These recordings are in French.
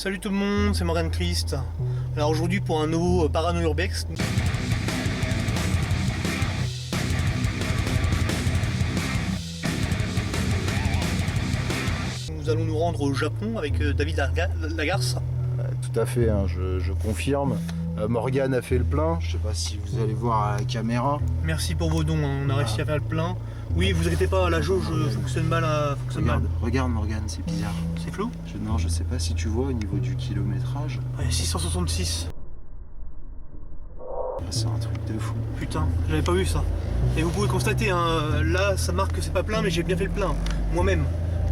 Salut tout le monde, c'est Morgan Christ. Alors aujourd'hui pour un nouveau Parano Urbex. Nous allons nous rendre au Japon avec David Lagarce. Tout à fait, hein, je confirme. Morgan a fait le plein, je sais pas si vous allez voir à la caméra. Merci pour vos dons, hein. On a réussi à faire le plein. Oui, vous inquiétez pas, la jauge fonctionne mal. Regarde Morgan, c'est bizarre. C'est flou? Non, je sais pas si tu vois au niveau du kilométrage. Ouais, 666. C'est un truc de fou. Putain, j'avais pas vu ça. Et vous pouvez constater, hein, là ça marque que c'est pas plein, mais j'ai bien fait le plein, moi-même.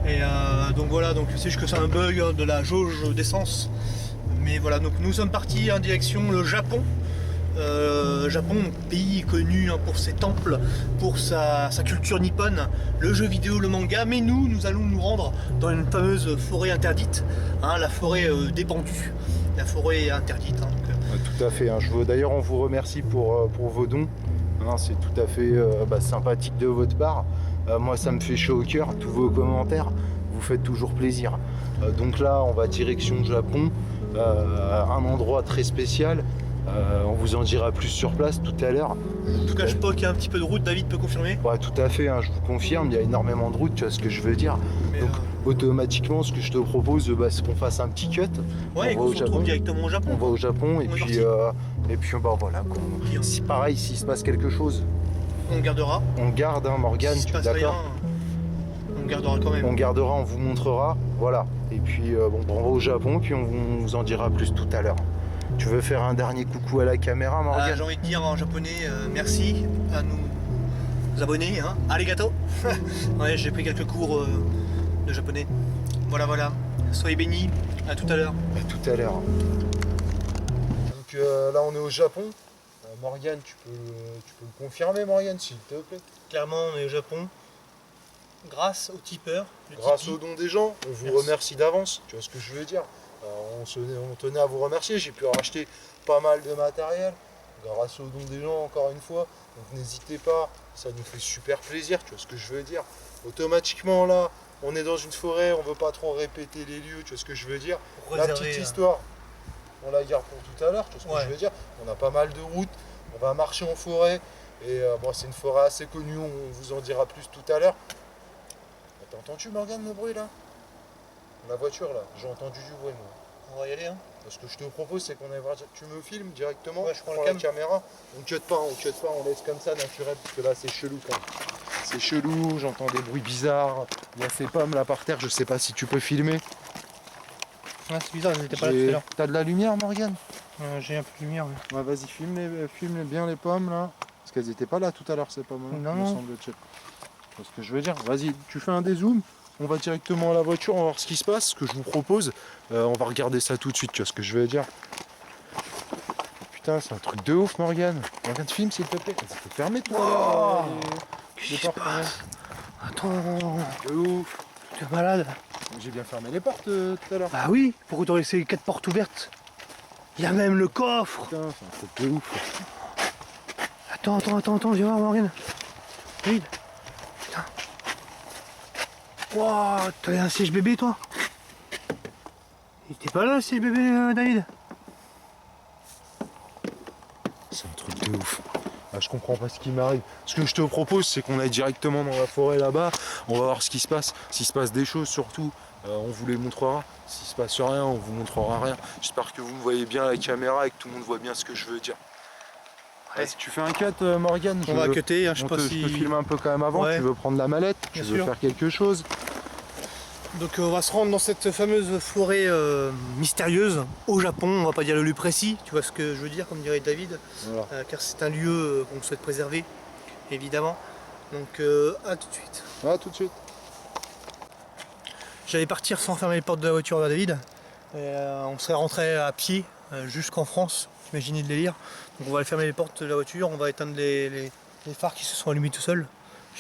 Et donc voilà, donc c'est juste que c'est un bug de la jauge d'essence. Mais voilà, donc nous sommes partis en direction le Japon. Japon, pays connu, hein, pour ses temples, pour sa culture nippone, le jeu vidéo, le manga, mais nous allons nous rendre dans une fameuse forêt interdite, hein, la forêt dépendue, la forêt interdite. Hein, donc, tout à fait, hein. D'ailleurs on vous remercie pour vos dons, hein, c'est tout à fait sympathique de votre part. Moi ça me fait chaud au cœur, tous vos commentaires, vous faites toujours plaisir. Donc là on va direction Japon, un endroit très spécial. On vous en dira plus sur place tout à l'heure. En tout cas, je pense qu'il y a un petit peu de route, David peut confirmer. Ouais, tout à fait, hein, je vous confirme, il y a énormément de route, tu vois ce que je veux dire. Mais donc automatiquement, ce que je te propose, c'est qu'on fasse un petit cut. Ouais, et qu'on se retrouve directement au Japon. On va au Japon et puis voilà. Si pareil, s'il se passe quelque chose, on gardera. On garde, hein, Morgan, si tu es d'accord? On gardera quand même. On gardera, on vous montrera, voilà. Et puis on va au Japon, puis on vous en dira plus tout à l'heure. Tu veux faire un dernier coucou à la caméra, Morgan? J'ai envie de dire en japonais merci à nos abonnés, hein. Arigato. Ouais, j'ai pris quelques cours de japonais. Voilà. Soyez bénis, à tout à l'heure. À tout à l'heure. Donc là on est au Japon. Morgan, tu peux le confirmer, Morgan, s'il te plaît? Clairement, on est au Japon. Grâce aux tipeurs. Grâce aux dons des gens, on vous remercie d'avance. Tu vois ce que je veux dire? On tenait à vous remercier, j'ai pu racheter pas mal de matériel grâce aux dons des gens encore une fois, donc n'hésitez pas, ça nous fait super plaisir, tu vois ce que je veux dire. Automatiquement là, on est dans une forêt, on veut pas trop répéter les lieux, tu vois ce que je veux dire. La petite histoire, on la garde pour tout à l'heure, tu vois ce que je veux dire. On a pas mal de routes, on va marcher en forêt, et c'est une forêt assez connue, on vous en dira plus tout à l'heure. T'entends-tu, Morgan, le bruit là? La voiture là, j'ai entendu du bruit moi. On va y aller, hein. Ce que je te propose c'est qu'on aille voir. Tu me filmes directement, ouais, je prends la caméra. On cut pas, on laisse comme ça naturel parce que là c'est chelou quand même. C'est chelou, j'entends des bruits bizarres. Il y a ces pommes là par terre, je sais pas si tu peux filmer. Ah, c'est bizarre, elles étaient pas là tout à l'heure. T'as de la lumière, Morgan? J'ai un peu de lumière. Ouais, vas-y, filme bien les pommes là. Parce qu'elles étaient pas là tout à l'heure ces pommes, non, me semble-t-il. C'est ce que je veux dire. Vas-y, tu fais un dézoom. On va directement à la voiture, on va voir ce qui se passe, ce que je vous propose. On va regarder ça tout de suite, tu vois ce que je veux dire. Oh, putain, c'est un truc de ouf, Morgan. Morgan, film s'il te plaît. Ça peut fermer toi les portes. Attends. De ouf. Tu es malade. J'ai bien fermé les portes tout à l'heure. Bah oui, pourquoi t'aurais laissé les 4 portes ouvertes? Il y a même le coffre. Putain, c'est un truc de ouf. Attends, viens voir, Morgan. Vite. Putain. Wouah, t'as un siège bébé toi? Il était pas là le siège bébé, David? C'est un truc de ouf. Je comprends pas ce qui m'arrive. Ce que je te propose, c'est qu'on aille directement dans la forêt là-bas. On va voir ce qui se passe. S'il se passe des choses surtout, on vous les montrera. S'il se passe rien, on vous montrera rien. J'espère que vous me voyez bien à la caméra et que tout le monde voit bien ce que je veux dire. Ouais. Si tu fais un cut, Morgan, on va cutter, hein, je te filme un peu quand même avant. Ouais. Tu veux prendre la mallette, tu veux faire quelque chose. Donc on va se rendre dans cette fameuse forêt mystérieuse au Japon, on va pas dire le lieu précis, tu vois ce que je veux dire, comme dirait David, voilà. Car c'est un lieu qu'on souhaite préserver, évidemment. Donc à tout de suite. À tout de suite. J'allais partir sans fermer les portes de la voiture, David. On serait rentré à pied jusqu'en France, imaginez le délire. Donc on va fermer les portes de la voiture, on va éteindre les phares qui se sont allumés tout seuls.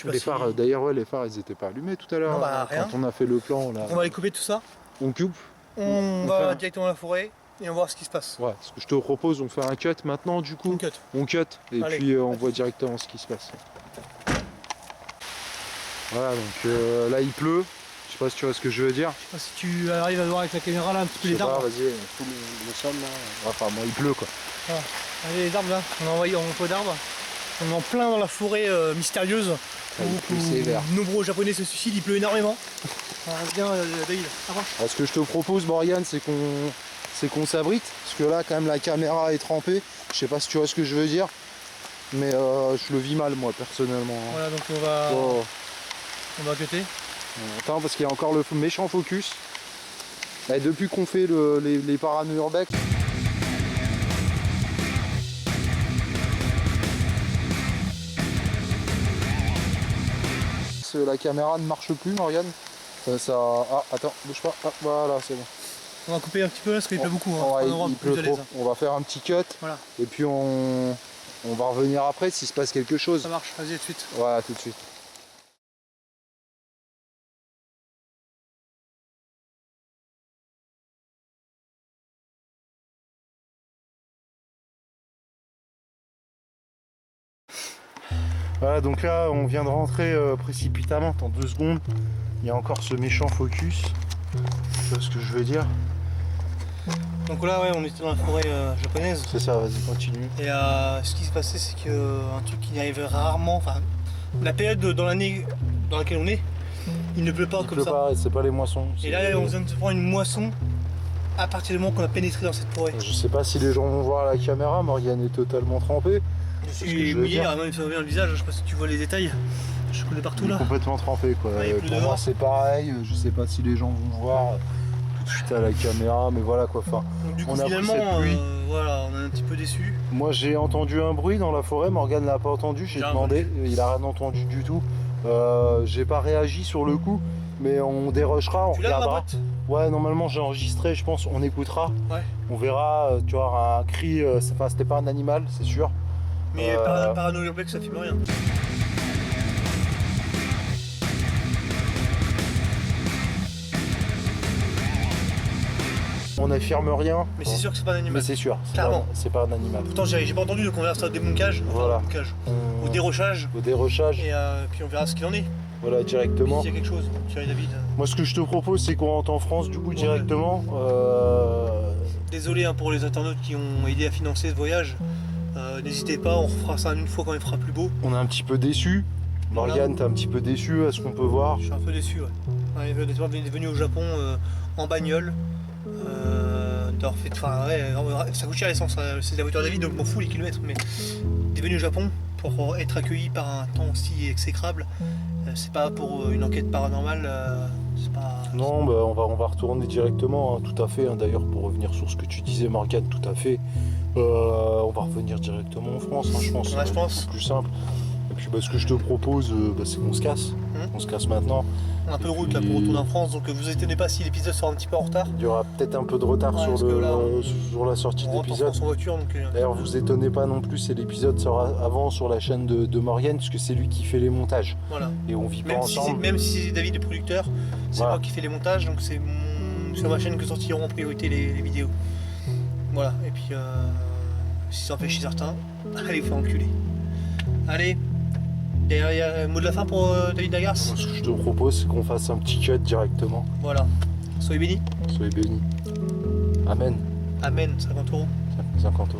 Les phares, d'ailleurs, ouais, les phares, ils étaient pas allumés tout à l'heure. Quand on a fait le plan. Là, on va les couper tout ça. On coupe. On va directement dans la forêt et on va voir ce qui se passe. Ouais, ce que je te propose, on fait un cut maintenant du coup. On cut. Et allez, puis on voit directement ce qui se passe. Voilà, donc là il pleut. Je sais pas si tu vois ce que je veux dire. Je sais pas si tu arrives à voir avec la caméra là un petit peu les arbres. Vas-y, tout le sol là. Enfin, moi il pleut quoi. Voilà. Allez, les arbres là, on a envoyé en feu d'arbres. On est en plein dans la forêt mystérieuse. Où de nombreux japonais se suicident, il pleut énormément. Alors, viens David, avance. Ce que je te propose Morgane, c'est qu'on s'abrite. Parce que là quand même la caméra est trempée. Je sais pas si tu vois ce que je veux dire. Mais je le vis mal moi personnellement. Voilà, donc on va cutter. Attends, parce qu'il y a encore le méchant focus. Et depuis qu'on fait les paranurbex. La caméra ne marche plus, Morgane. Ah, attends, bouge pas. Ah, voilà, c'est bon. On va couper un petit peu là parce qu'il pleut beaucoup. Ouais, il pleut trop. On va faire un petit cut. Voilà. Et puis on va revenir après s'il se passe quelque chose. Ça marche, vas-y, tout de suite. Voilà, tout de suite. Voilà, donc là on vient de rentrer précipitamment dans 2 secondes. Il y a encore ce méchant focus. Tu vois ce que je veux dire? Donc là ouais, on était dans la forêt japonaise. C'est ça, vas-y continue. Et ce qui s'est passé c'est qu'un truc qui arrive rarement, enfin la période dans l'année dans laquelle on est, il ne pleut pas comme ça. C'est pas les moissons. Et là on vient de se prendre une moisson à partir du moment qu'on a pénétré dans cette forêt. Je sais pas si les gens vont voir la caméra, Morgane est totalement trempé. Je suis mouillé, même ça revient le visage, je sais pas si tu vois les détails. Je connais partout là. Complètement trempé quoi. Ouais, pour moi c'est pareil, je sais pas si les gens vont voir tout de suite à la caméra, mais voilà quoi. Enfin, donc, du coup, on a finalement, pris cette pluie. voilà, on est un petit peu déçus. Moi j'ai entendu un bruit dans la forêt, Morgane l'a pas entendu, j'ai demandé, il a rien entendu du tout. J'ai pas réagi sur le coup, mais on dérushera, on regardera. Ouais, normalement j'ai enregistré, je pense, on écoutera. Ouais. On verra, tu vois, un cri, c'était pas un animal, c'est sûr. Mais paranurbex ça filme rien. On n'affirme rien. Mais c'est sûr que c'est pas un animal. Mais c'est sûr. Clairement. C'est pas un animal. Pourtant j'ai pas entendu, donc on verra ça au démoncage. Voilà. Au dérochage. Au dérochage. Et puis on verra ce qu'il en est. Voilà, directement. S'il y a quelque chose, Thierry David. Moi ce que je te propose c'est qu'on rentre en France du coup directement. Désolé pour les internautes qui ont aidé à financer ce voyage. N'hésitez pas, on fera ça une fois quand il fera plus beau. On est un petit peu déçus. Morgane, t'es un petit peu déçu à ce qu'on peut voir. Je suis un peu déçu, ouais. On est venu au Japon en bagnole. Ça coûte cher l'essence, c'est la voiture David, donc je m'en fous les kilomètres. Mais t'es venu au Japon pour être accueilli par un temps aussi exécrable. C'est pas pour une enquête paranormale. C'est pas. Non, bah, on va retourner directement, hein, tout à fait. Hein, d'ailleurs, pour revenir sur ce que tu disais, Morgane, tout à fait. On va revenir directement en France, hein, je pense. Ouais, je pense. C'est plus simple. Et puis, ce que je te propose, c'est qu'on se casse. On se casse maintenant. On a un peu de route là pour retourner en France, donc vous étonnez pas si l'épisode sera un petit peu en retard. Il y aura peut-être un peu de retard sur la sortie de l'épisode. D'ailleurs, vous étonnez pas non plus, si l'épisode sera avant sur la chaîne de Morgane, puisque c'est lui qui fait les montages. Voilà. Et on vit pas ensemble. Même si c'est David le producteur, c'est moi qui fais les montages, donc c'est sur ma chaîne que sortiront en priorité les vidéos. Voilà, et puis si ça en fait chez certains, allez vous faire enculer. Allez, derrière, mot de la fin pour David Dagas. Ce que je te propose, c'est qu'on fasse un petit cut directement. Voilà, soyez bénis. Soyez bénis. Amen. Amen, 50 €. 50 €.